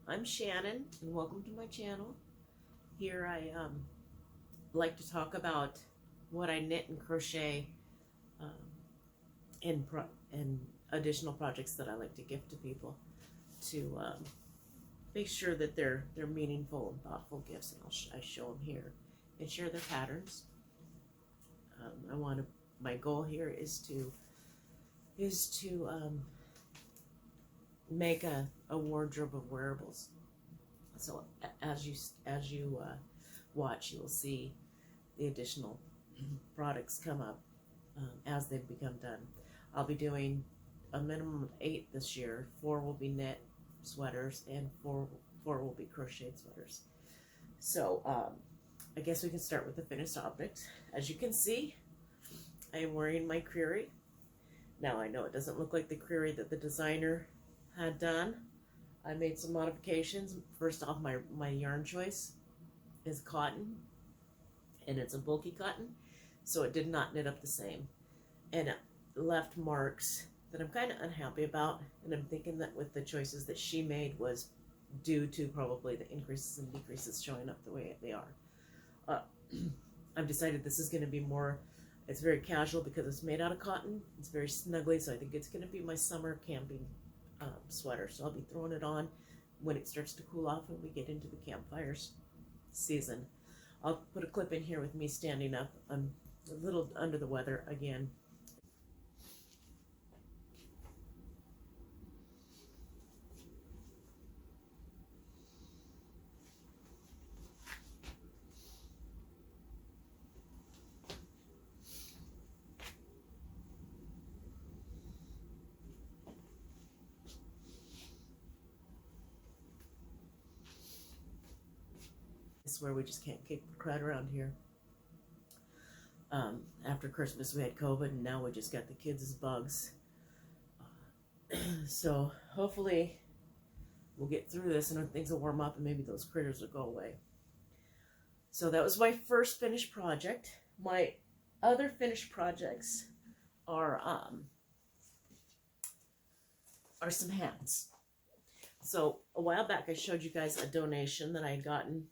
I'm Shannon, and welcome to my channel. Here I like to talk about what I knit and crochet, um, and additional projects that I like to gift to people to make sure that they're meaningful and thoughtful gifts. And I show them here and share their patterns. I want to. My goal here is to make a wardrobe of wearables. So as you watch, you will see the additional products come up as they become done. I'll be doing a minimum of 8 this year. 4 will be knit sweaters, and four will be crocheted sweaters. So I guess we can start with the finished object. As you can see, I am wearing my Creary. Now I know it doesn't look like the Creary that the designer had done. I made some modifications. First off, my yarn choice is cotton, and it's a bulky cotton, so it did not knit up the same, and it left marks that I'm kind of unhappy about. And I'm thinking that with the choices that she made was due to probably the increases and decreases showing up the way they are. uh, I've decided this is going to be more, it's very casual because it's made out of cotton. It's very snuggly, so I think it's going to be my summer camping sweater. So I'll be throwing it on when it starts to cool off and we get into the campfires season. I'll put a clip in here with me standing up. I'm a little under the weather again. I swear we just can't kick the crowd around here. After Christmas we had COVID, and now we just got the kids as bugs. So hopefully we'll get through this and things will warm up and maybe those critters will go away. So that was my first finished project. My other finished projects are some hats. So a while back I showed you guys a donation that I had gotten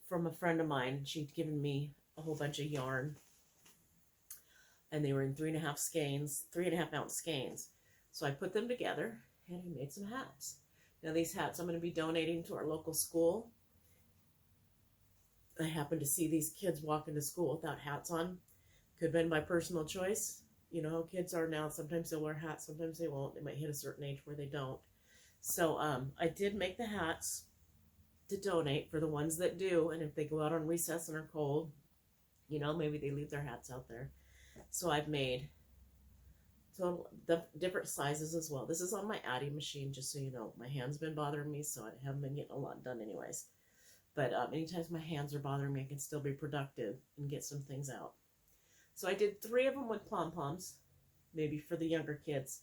from a friend of mine. She'd given me a whole bunch of yarn, and they were in 3.5 ounce skeins. So I put them together and I made some hats. Now these hats I'm going to be donating to our local school. I happened to see these kids walking to school without hats on. Could have been by personal choice. You know how kids are now. Sometimes they'll wear hats, sometimes they won't. They might hit a certain age where they don't. So I did make the hats to donate for the ones that do. And if they go out on recess and are cold, you know, maybe they leave their hats out there. So I've made the different sizes as well. This is on my Addy machine, just so you know. My hand's been bothering me, so I haven't been getting a lot done anyways. But anytime my hands are bothering me, I can still be productive and get some things out. So I did 3 of them with pom-poms, maybe for the younger kids,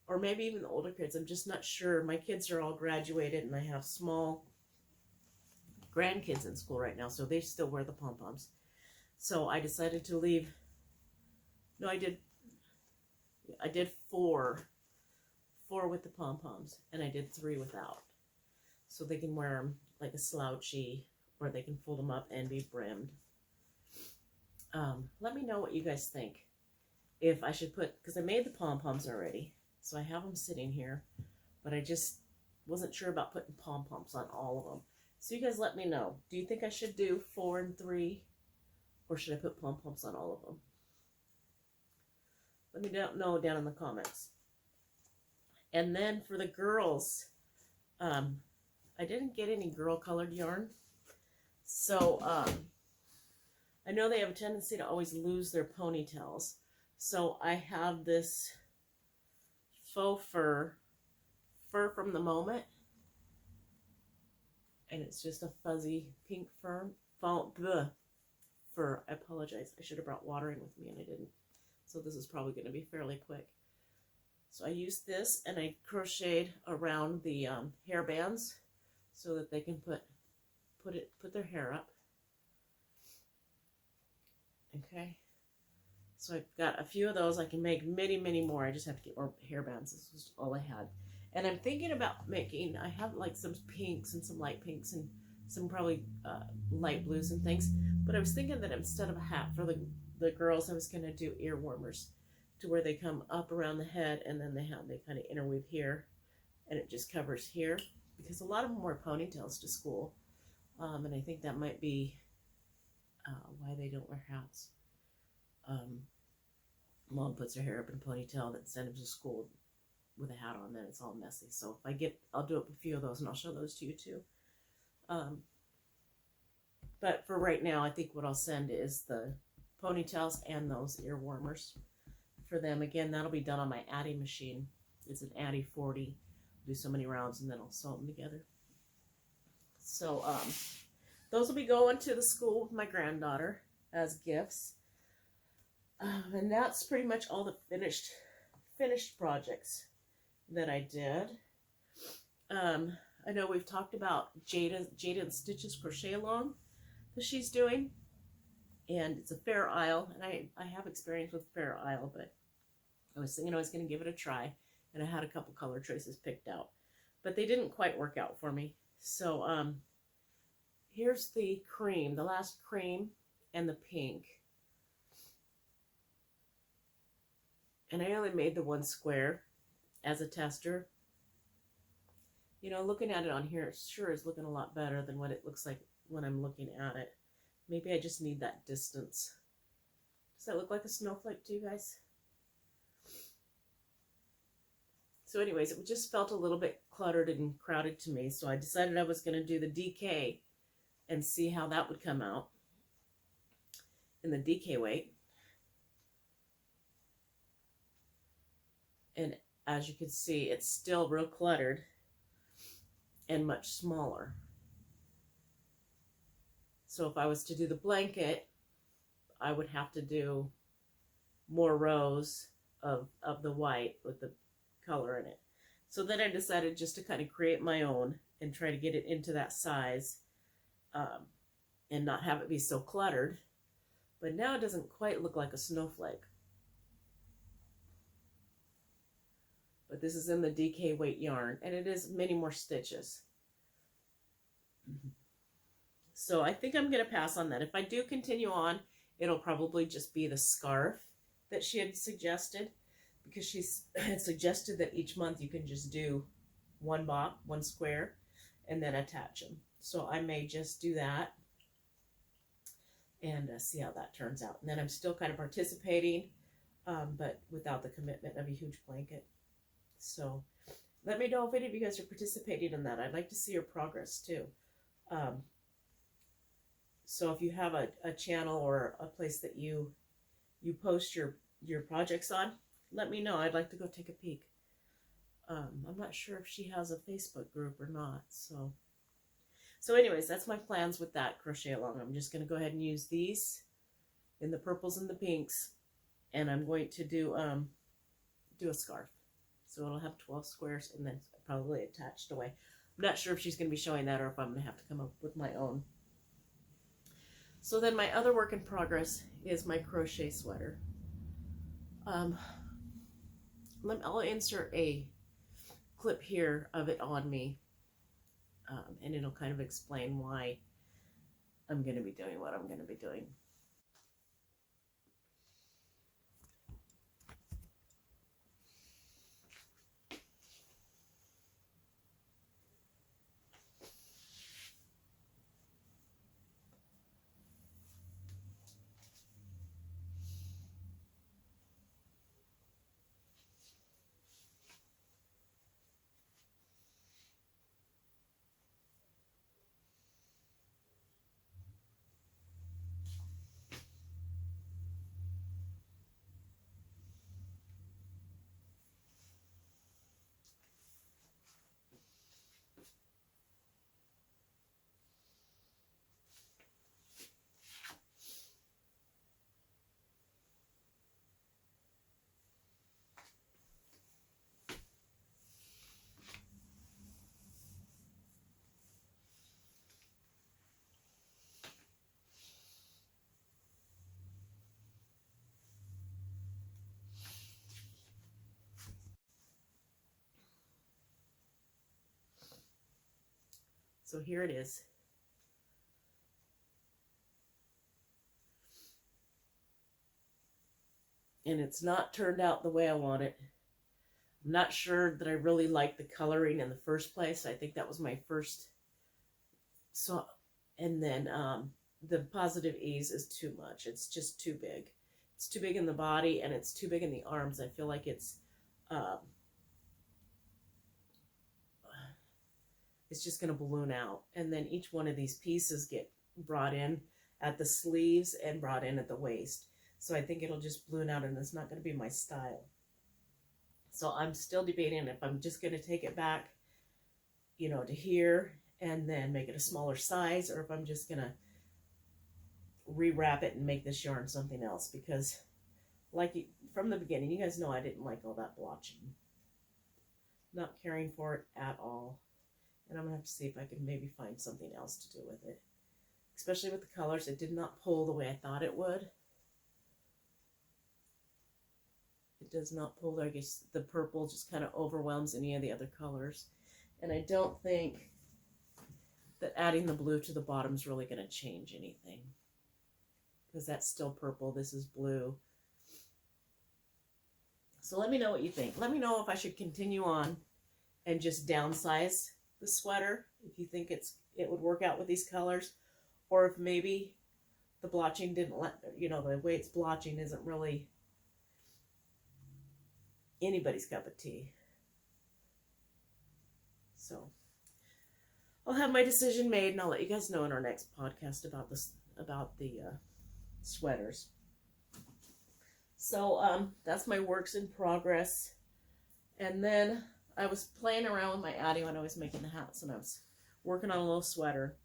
or maybe even the older kids. I'm just not sure. My kids are all graduated, and I have small grandkids in school right now, so they still wear the pom-poms. So I decided to leave. No, I did 4 with the pom-poms, and I did 3 without. So they can wear them like a slouchy, or they can fold them up and be brimmed. Let me know what you guys think. If I should put, because I made the pom-poms already, so I have them sitting here, but I just wasn't sure about putting pom-poms on all of them. So you guys let me know. Do you think I should do 4 and 3, or should I put pom-poms on all of them? Let me know down in the comments. And then for the girls, I didn't get any girl colored yarn. So I know they have a tendency to always lose their ponytails. So I have this faux fur from the Moment. And it's just a fuzzy pink fur. I apologize. I should have brought water in with me and I didn't. So this is probably going to be fairly quick. So I used this and I crocheted around the hair bands so that they can put their hair up. Okay. So I've got a few of those. I can make many, many more. I just have to get more hair bands. This was all I had. And I'm thinking about making, I have like some pinks and some light pinks and some probably light blues and things. But I was thinking that instead of a hat for the girls, I was going to do ear warmers to where they come up around the head and then they kind of interweave here and it just covers here. Because a lot of them wear ponytails to school. And I think that might be why they don't wear hats. Mom puts her hair up in a ponytail that sends them to school with a hat on, then it's all messy. So if I'll do up a few of those and I'll show those to you too. But for right now, I think what I'll send is the ponytails and those ear warmers for them. Again, that'll be done on my Addi machine. It's an Addi 40. Do so many rounds and then I'll sew them together. So those will be going to the school with my granddaughter as gifts. And that's pretty much all the finished projects that I did. I know we've talked about Jada and Stitch's crochet along that she's doing, and it's a Fair Isle, and I have experience with Fair Isle, but I was thinking I was going to give it a try, and I had a couple color choices picked out, but they didn't quite work out for me. So here's the cream, the last cream, and the pink. And I only made the one square as a tester. You know, looking at it on here, it sure is looking a lot better than what it looks like when I'm looking at it. Maybe I just need that distance. Does that look like a snowflake to you guys? So anyways, it just felt a little bit cluttered and crowded to me. So I decided I was going to do the DK and see how that would come out in the DK weight. And as you can see, it's still real cluttered and much smaller. So if I was to do the blanket, I would have to do more rows of the white with the color in it. So then I decided just to kind of create my own and try to get it into that size and not have it be so cluttered. But now it doesn't quite look like a snowflake. But this is in the DK weight yarn, and it is many more stitches. So I think I'm going to pass on that. If I do continue on, it'll probably just be the scarf that she had suggested, because she had suggested that each month you can just do one box, one square, and then attach them. So I may just do that and see how that turns out. And then I'm still kind of participating, but without the commitment of a huge blanket. So let me know if any of you guys are participating in that. I'd like to see your progress too. So if you have a channel or a place that you post your projects on, let me know. I'd like to go take a peek. I'm not sure if she has a Facebook group or not. So anyways, that's my plans with that crochet along. I'm just going to go ahead and use these in the purples and the pinks, and I'm going to do a scarf. So it'll have 12 squares and then probably attached away. I'm not sure if she's going to be showing that or if I'm going to have to come up with my own. So then my other work in progress is my crochet sweater. I'll insert a clip here of it on me, and it'll kind of explain why I'm going to be doing what I'm going to be doing. So here it is. And it's not turned out the way I want it. I'm not sure that I really like the coloring in the first place. I think that was my first. So, and then the Positive Ease is too much. It's just too big. It's too big in the body and it's too big in the arms. I feel like it's just going to balloon out. And then each one of these pieces get brought in at the sleeves and brought in at the waist. So I think it'll just balloon out and it's not going to be my style. So I'm still debating if I'm just going to take it back, you know, to here and then make it a smaller size, or if I'm just going to rewrap it and make this yarn something else, because like from the beginning, you guys know I didn't like all that blotching. Not caring for it at all. And I'm going to have to see if I can maybe find something else to do with it. Especially with the colors, it did not pull the way I thought it would. It does not pull. I guess the purple just kind of overwhelms any of the other colors. And I don't think that adding the blue to the bottom is really going to change anything, because that's still purple. This is blue. So let me know what you think. Let me know if I should continue on and just downsize the sweater, if you think it would work out with these colors, or if maybe the blotching didn't let, you know, the way it's blotching isn't really anybody's cup of tea. So I'll have my decision made, and I'll let you guys know in our next podcast about this, about the sweaters. So that's my works in progress. And then I was playing around with my Addie when I was making the hats, and I was working on a little sweater.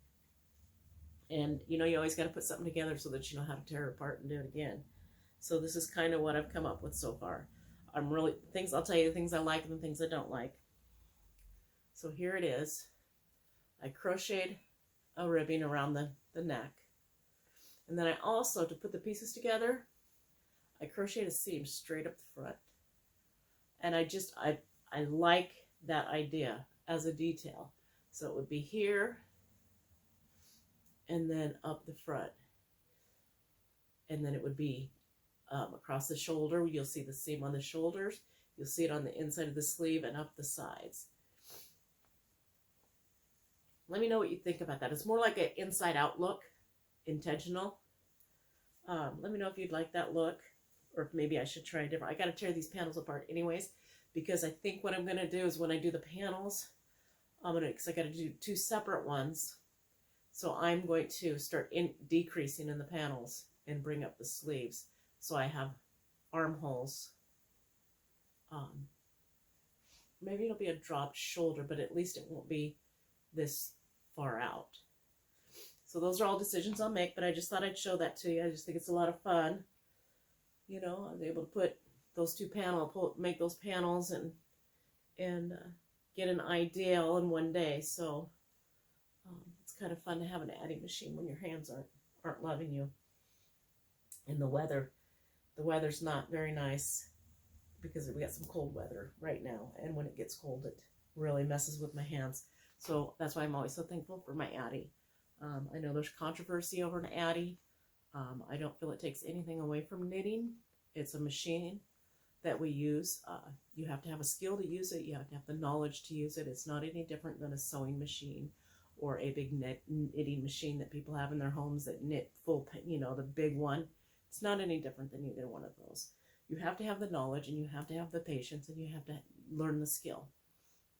And you know, you always got to put something together so that you know how to tear it apart and do it again. So this is kind of what I've come up with so far. I'll tell you the things I like and the things I don't like. So here it is. I crocheted a ribbing around the neck. And then I also, to put the pieces together, I crocheted a seam straight up the front. And I like that idea as a detail. So it would be here and then up the front. And then it would be across the shoulder. You'll see the seam on the shoulders. You'll see it on the inside of the sleeve and up the sides. Let me know what you think about that. It's more like an inside out look, intentional. Let me know if you'd like that look, or if maybe I should try a different. I got to tear these panels apart anyways, because I think what I'm going to do is when I do the panels, because I got to do 2 separate ones. So I'm going to start decreasing in the panels and bring up the sleeves. So I have armholes. Maybe it'll be a dropped shoulder, but at least it won't be this far out. So those are all decisions I'll make, but I just thought I'd show that to you. I just think it's a lot of fun. You know, I was able to put those 2 panels, make those panels and get an idea all in one day. So it's kind of fun to have an Addie machine when your hands aren't loving you. And the weather's not very nice, because we got some cold weather right now, and when it gets cold, it really messes with my hands. So that's why I'm always so thankful for my Addie. I know there's controversy over an Addie. I don't feel it takes anything away from knitting. It's a machine that we use. You have to have a skill to use it. You have to have the knowledge to use it. It's not any different than a sewing machine or a big knitting machine that people have in their homes that knit full, you know, the big one. It's not any different than either one of those. You have to have the knowledge, and you have to have the patience, and you have to learn the skill.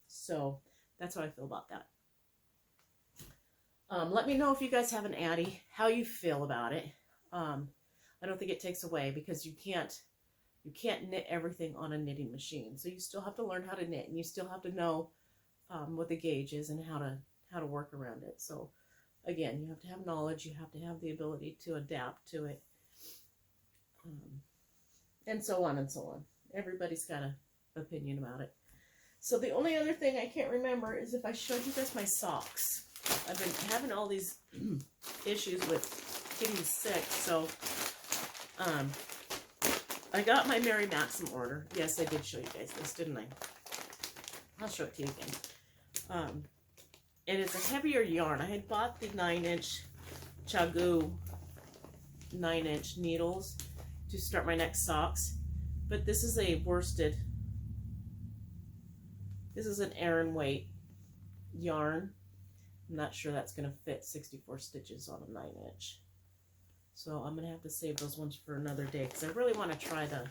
So that's how I feel about that. Let me know if you guys have an Addie, how you feel about it. I don't think it takes away, because you can't knit everything on a knitting machine. So you still have to learn how to knit, and you still have to know what the gauge is and how to work around it. So again, you have to have knowledge. You have to have the ability to adapt to it. And so on and so on. Everybody's got an opinion about it. So the only other thing I can't remember is if I showed you guys my socks. I've been having all these issues with getting sick. So I got my Mary Maxim order. Yes, I did show you guys this, didn't I? I'll show it to you again. and it's a heavier yarn. I had bought the 9-inch Chagoo 9-inch needles to start my next socks, but this is a worsted. This is an Aran weight yarn. I'm not sure that's going to fit 64 stitches on a 9-inch. So I'm going to have to save those ones for another day because I really want to try the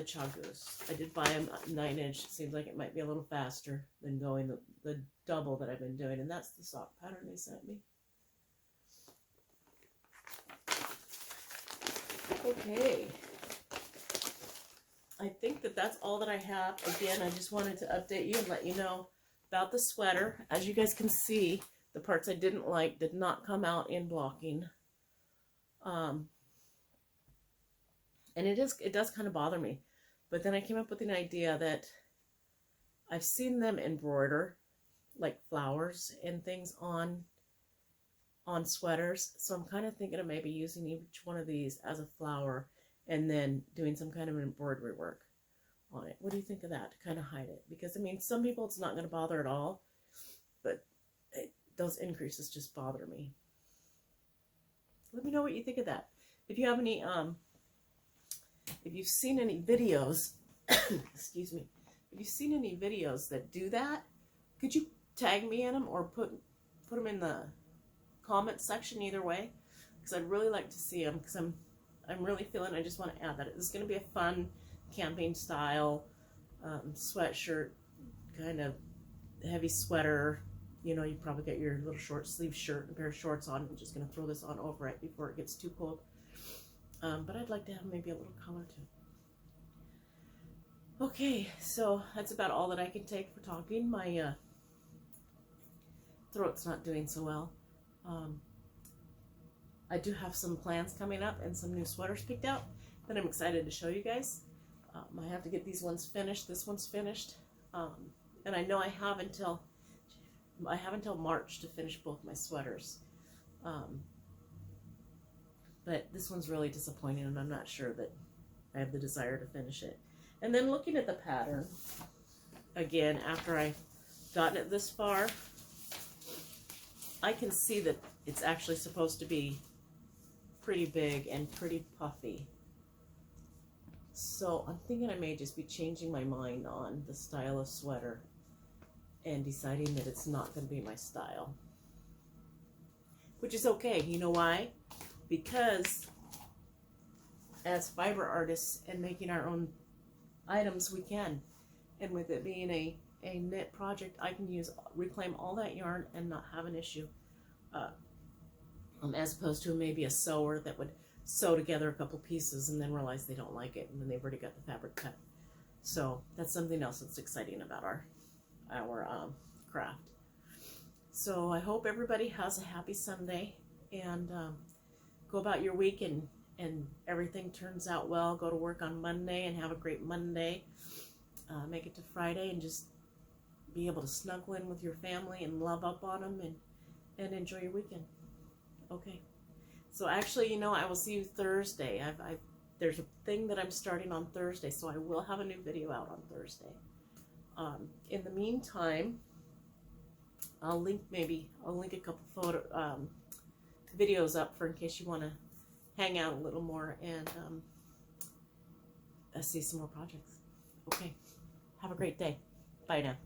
Chagoos. I did buy them 9-inch. It seems like it might be a little faster than going the double that I've been doing, and that's the sock pattern they sent me. Okay. I think that that's all that I have. Again, I just wanted to update you and let you know about the sweater. As you guys can see, the parts I didn't like did not come out in blocking. And it does kind of bother me. But then I came up with an idea that I've seen them embroider like flowers and things on sweaters. So I'm kind of thinking of maybe using each one of these as a flower and then doing some kind of embroidery work on it. What do you think of that to kind of hide it? Because I mean, some people it's not going to bother at all, but those increases just bother me. Let me know what you think of that. If you have any, if you've seen any videos, excuse me, if you've seen any videos that do that, could you tag me in them or put them in the comment section either way? Because I'd really like to see them because I'm really feeling I just want to add that. This is going to be a fun camping style sweatshirt, kind of heavy sweater. You know, you probably got your little short sleeve shirt and a pair of shorts on. I'm just going to throw this on over it before it gets too cold. But I'd like to have maybe a little color too. Okay, so that's about all that I can take for talking. My throat's not doing so well. I do have some plans coming up and some new sweaters picked out that I'm excited to show you guys. I have to get these ones finished. This one's finished. And I know I have until March to finish both my sweaters. But this one's really disappointing and I'm not sure that I have the desire to finish it. And then looking at the pattern, again, after I've gotten it this far, I can see that it's actually supposed to be pretty big and pretty puffy. So I'm thinking I may just be changing my mind on the style of sweater and deciding that it's not going to be my style. Which is okay. You know why? Because as fiber artists and making our own items, we can. And with it being a knit project, I can reclaim all that yarn and not have an issue. As opposed to maybe a sewer that would sew together a couple pieces and then realize they don't like it and then they've already got the fabric cut. So that's something else that's exciting about our craft. So I hope everybody has a happy Sunday and go about your week and everything turns out well. Go to work on Monday and have a great Monday. Make it to Friday and just be able to snuggle in with your family and love up on them and enjoy your weekend. Okay. So actually, you know, I will see you Thursday. There's a thing that I'm starting on Thursday, so I will have a new video out on Thursday. In the meantime, I'll link a couple videos up for in case you want to hang out a little more and see some more projects. Okay. Have a great day. Bye now.